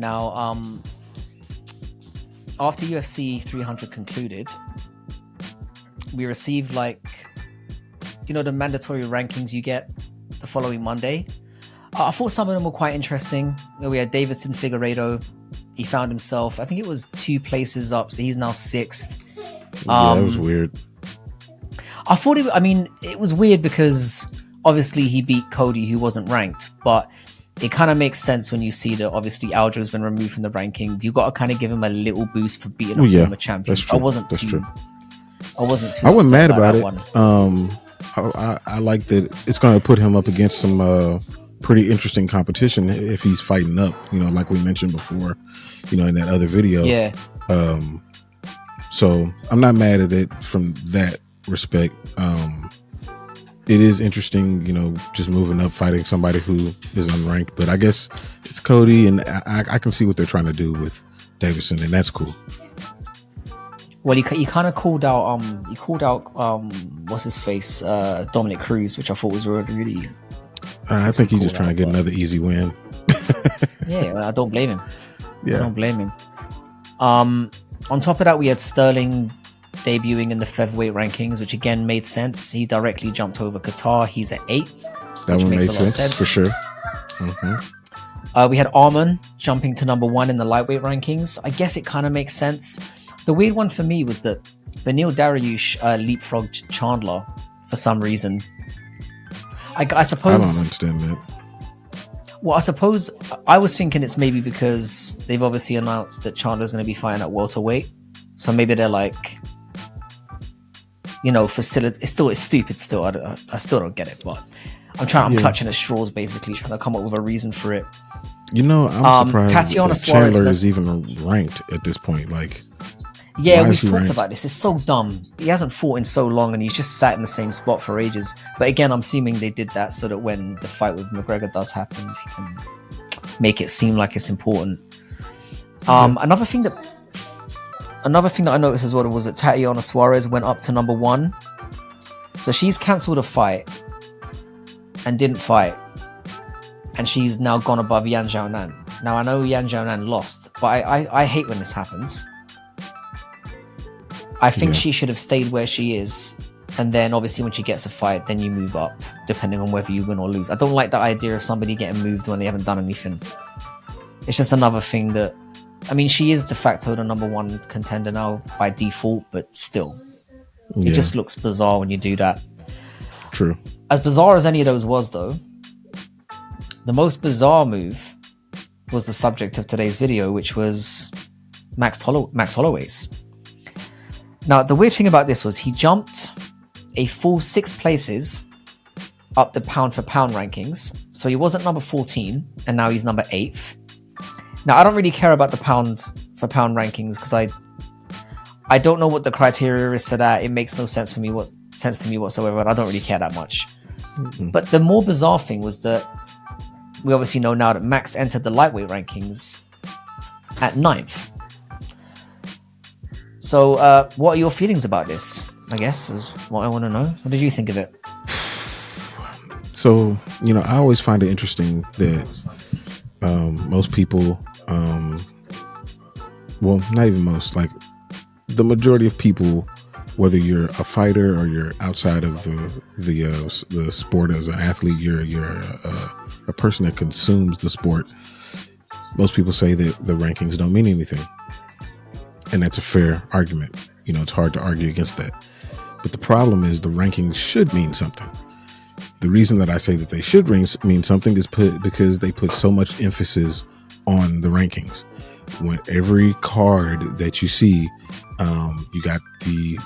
Now, after UFC 300 concluded, we received the mandatory rankings you get the following Monday. I thought some of them were quite interesting. We had Davidson Figueiredo. He found himself, I think it was 2 places up, so he's now 6th. Yeah, that was weird. I thought it was weird because obviously he beat Cody, who wasn't ranked, but it kind of makes sense when you see that obviously Aljo's been removed from the ranking. You got to kind of give him a little boost for beating a former champion. That's true. I wasn't too I wasn't mad about it. I like that it's going to put him up against some pretty interesting competition if he's fighting up, like we mentioned before, in that other video. Yeah. So I'm not mad at it from that respect. It is interesting, just moving up, fighting somebody who is unranked. But I guess it's Cody, and I can see what they're trying to do with Davison, and that's cool. Well, he kind of called out, what's his face, Dominic Cruz, which I thought was really. I think he's just trying to get another easy win. Yeah, I don't blame him. Yeah. I don't blame him. On top of that, we had Sterling debuting in the featherweight rankings, which again made sense. He directly jumped over Qatar. He's at 8th. That one made sense for sure. Mm-hmm. We had Arman jumping to number 1 in the lightweight rankings. I guess it kind of makes sense. The weird one for me was that Beneil Dariush leapfrogged Chandler for some reason. I suppose. I don't understand that. Well, I suppose I was thinking it's maybe because they've obviously announced that Chandler's going to be fighting at welterweight. So maybe they're like, it's stupid still. I still don't get it, but I'm clutching at straws, basically trying to come up with a reason for it. I'm surprised Tatiana that Suarez Chandler is even ranked at this point. Yeah, we've talked about this. It's so dumb. He hasn't fought in so long, and he's just sat in the same spot for ages. But again, I'm assuming they did that so that when the fight with McGregor does happen, they can make it seem like it's important. Another thing that I noticed as well was that Tatiana Suarez went up to number 1. So she's cancelled a fight and didn't fight, and she's now gone above Yan Xiaonan. Now I know Yan Xiaonan lost, but I hate when this happens. I think she should have stayed where she is, and then obviously when she gets a fight, then you move up, depending on whether you win or lose. I don't like the idea of somebody getting moved when they haven't done anything. It's just another thing that, she is de facto the number 1 contender now by default, but still, it just looks bizarre when you do that. True. As bizarre as any of those was, though, the most bizarre move was the subject of today's video, which was Max Holloway's. Now, the weird thing about this was he jumped a full 6 places up the pound for pound rankings. So he wasn't number 14, and now he's number 8th. Now, I don't really care about the pound for pound rankings because I don't know what the criteria is for that. It makes no sense to me whatsoever, and I don't really care that much. Mm-hmm. But the more bizarre thing was that we obviously know now that Max entered the lightweight rankings at 9th. So, what are your feelings about this? I guess is what I want to know. What did you think of it? So, I always find it interesting that most people, well, not even most, like the majority of people, whether you're a fighter or you're outside of the sport as an athlete, you're a person that consumes the sport. Most people say that the rankings don't mean anything. And that's a fair argument. It's hard to argue against that. But the problem is the rankings should mean something. The reason that I say that they should mean something is because they put so much emphasis on the rankings. When every card that you see, you got the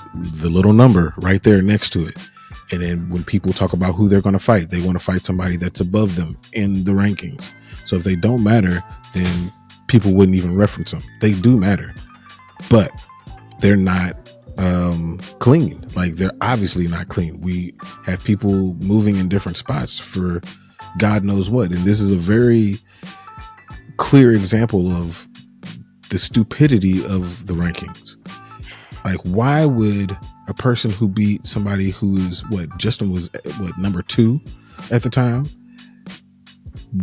little number right there next to it. And then when people talk about who they're going to fight, they want to fight somebody that's above them in the rankings. So if they don't matter, then people wouldn't even reference them. They do matter. But they're not clean. Like, they're obviously not clean. We have people moving in different spots for God knows what. And this is a very clear example of the stupidity of the rankings. Like, why would a person who beat somebody who is Justin was number 2 at the time?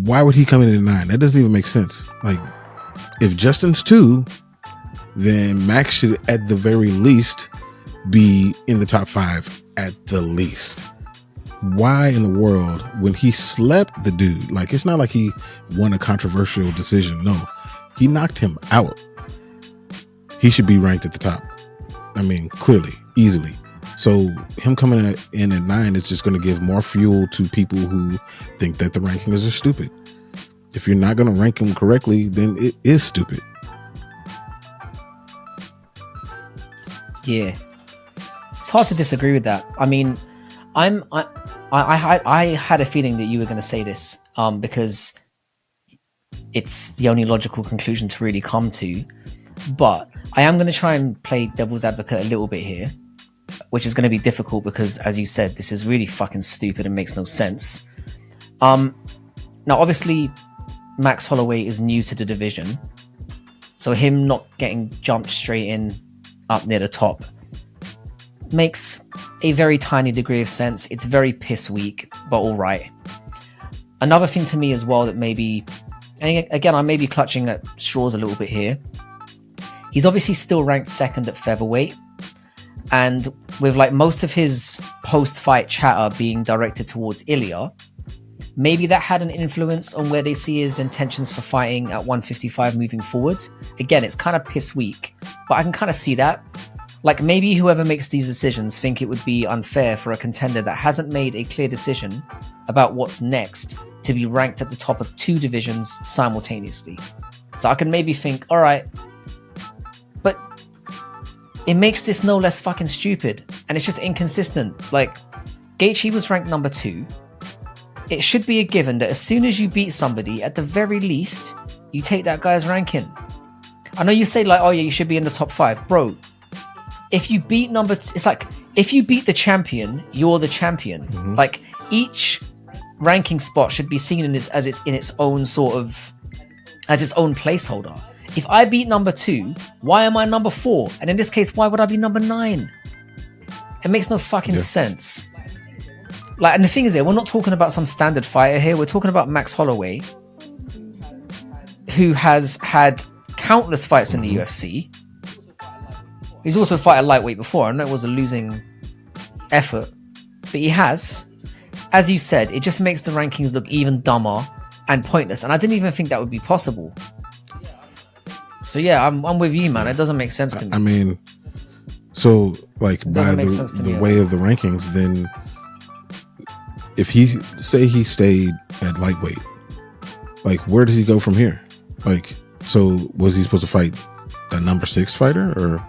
Why would he come in at 9? That doesn't even make sense. Like, if Justin's 2, then Max should at the very least be in the top 5 at the least. Why in the world, when he slept the dude, like, it's not like he won a controversial decision. No, he knocked him out. He should be ranked at the top. I mean, clearly, easily. So him coming in at 9 is just going to give more fuel to people who think that the rankings are stupid. If you're not going to rank them correctly, then it is stupid. Yeah, it's hard to disagree with that. I mean, I had a feeling that you were going to say this, because it's the only logical conclusion to really come to. But I am going to try and play devil's advocate a little bit here, which is going to be difficult because, as you said, this is really fucking stupid and makes no sense. Now, obviously, Max Holloway is new to the division, so him not getting jumped straight in up near the top makes a very tiny degree of sense. It's very piss weak, but all right. Another thing to me as well that maybe, and again, I may be clutching at straws a little bit here. He's obviously still ranked 2nd at featherweight, and with like most of his post-fight chatter being directed towards Ilya, maybe that had an influence on where they see his intentions for fighting at 155 moving forward. Again, it's kind of piss weak, but I can kind of see that. Like, maybe whoever makes these decisions think it would be unfair for a contender that hasn't made a clear decision about what's next to be ranked at the top of 2 divisions simultaneously. So I can maybe think, all right, but it makes this no less fucking stupid, and it's just inconsistent. Like, Gaethje was ranked number 2. It should be a given that as soon as you beat somebody, at the very least, you take that guy's ranking. I know you say like, oh yeah, you should be in the top 5. Bro, if you beat it's like, if you beat the champion, you're the champion. Mm-hmm. Like, each ranking spot should be seen in its own placeholder. If I beat number 2, why am I number 4? And in this case, why would I be number 9? It makes no fucking sense. Like, and the thing is, we're not talking about some standard fighter here. We're talking about Max Holloway, who has had countless fights in the UFC. He's also fought at lightweight before. I know it was a losing effort, but he has. As you said, it just makes the rankings look even dumber and pointless. And I didn't even think that would be possible. So yeah, I'm with you, man. It doesn't make sense to me. I mean, so like by the way of the rankings, then if he stayed at lightweight, like, where does he go from here? Like, so was he supposed to fight the number 6 fighter, or,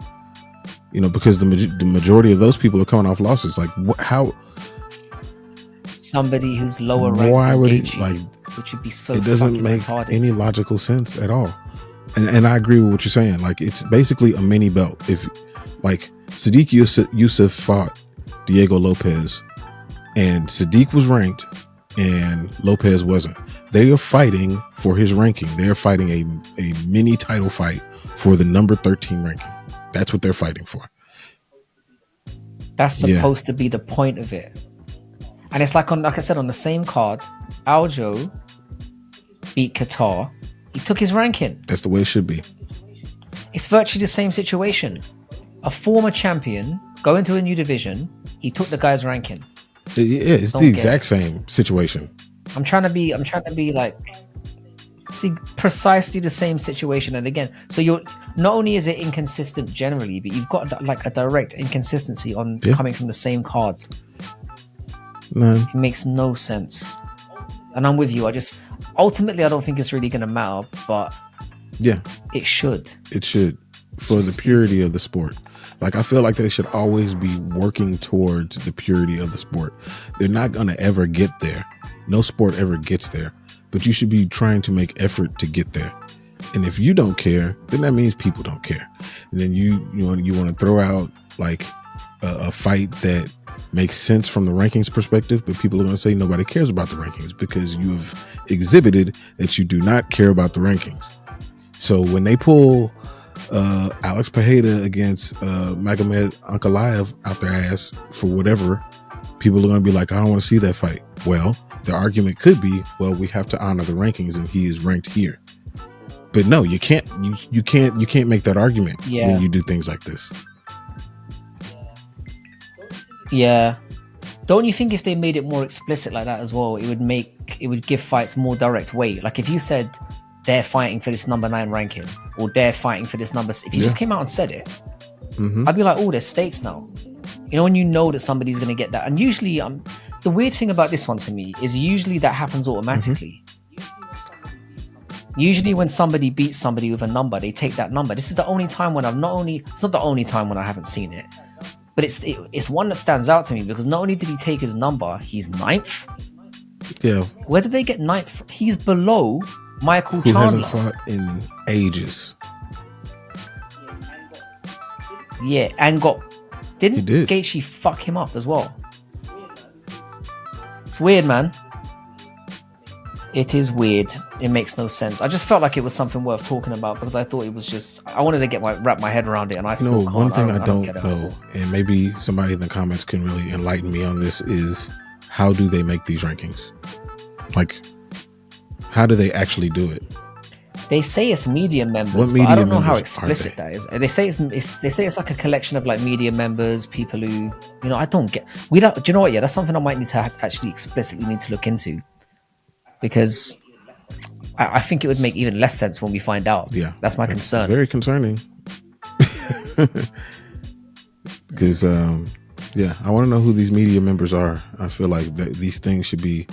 you know, because the majority of those people are coming off losses. Like, how? Somebody who's lower ranked. Why would he, like? Which would be so. It doesn't make any logical sense at all. And I agree with what you're saying. Like, it's basically a mini belt. If, like, Sadiq Yusuf fought Diego Lopez, and Sadiq was ranked and Lopez wasn't. They are fighting for his ranking. They're fighting a mini title fight for the number 13 ranking. That's what they're fighting for. That's supposed to be the point of it. And it's like I said, on the same card, Aljo beat Qatar. He took his ranking. That's the way it should be. It's virtually the same situation. A former champion going to a new division, he took the guy's ranking. Yeah, it's the exact same situation. I'm trying to be like, see, precisely the same situation. And again, so you're not only is it inconsistent generally, but you've got like a direct inconsistency on coming from the same card. No, it makes no sense. And I'm with you. Ultimately, I don't think it's really going to matter, but it should. It should, for the purity of the sport. Like, I feel like they should always be working towards the purity of the sport. They're not going to ever get there. No sport ever gets there, but you should be trying to make effort to get there. And if you don't care, then that means people don't care. And then you want to throw out like a fight that makes sense from the rankings perspective, but people are going to say nobody cares about the rankings because you've exhibited that you do not care about the rankings. So when they pull Alex Pajeda against Magomed Ankalaev out their ass for whatever, people are going to be like, I don't want to see that fight. Well, the argument could be, well, we have to honor the rankings and he is ranked here. But no, you can't make that argument when you do things like this. Yeah. Don't you think if they made it more explicit like that as well, it would give fights more direct weight? Like if you said they're fighting for this number 9 ranking, or they're fighting for this number, if you just came out and said it, I'd be like, oh, there's stakes now. You know, when you know that somebody's going to get that. And usually, the weird thing about this one to me is usually that happens automatically. Usually when somebody beats somebody with a number, they take that number. This is the only time when it's not the only time when I haven't seen it, but it's one that stands out to me because not only did he take his number, he's 9th. Yeah. Where did they get 9th? He's below Michael Chandler. Who hasn't fought in ages. Yeah, and didn't Gaethje fuck him up as well? It's weird, man. It is weird. It makes no sense. I just felt like it was something worth talking about because I thought it was just, I wanted to wrap my head around it, and I still can't. One thing I don't know, and maybe somebody in the comments can really enlighten me on this, is how do they make these rankings? Like, how do they actually do it? They say it's media members, but I don't know how explicit that is. They say it's like a collection of like media members, people who, you know, I don't get. Do you know what? Yeah, that's something I might need to actually explicitly need to look into, because I think it would make even less sense when we find out. Yeah, that's my concern. Very concerning. Because I want to know who these media members are. I feel like these things should be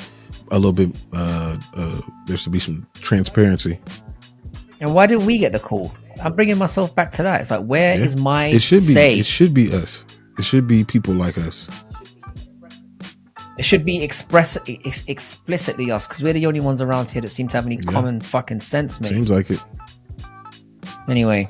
a little bit. There should be some transparency. And why did we get the call? I'm bringing myself back to that. It's like, where is my say? It should be us. It should be people like us. It should be explicitly us, because we're the only ones around here that seem to have any common fucking sense, mate. Seems like it. Anyway.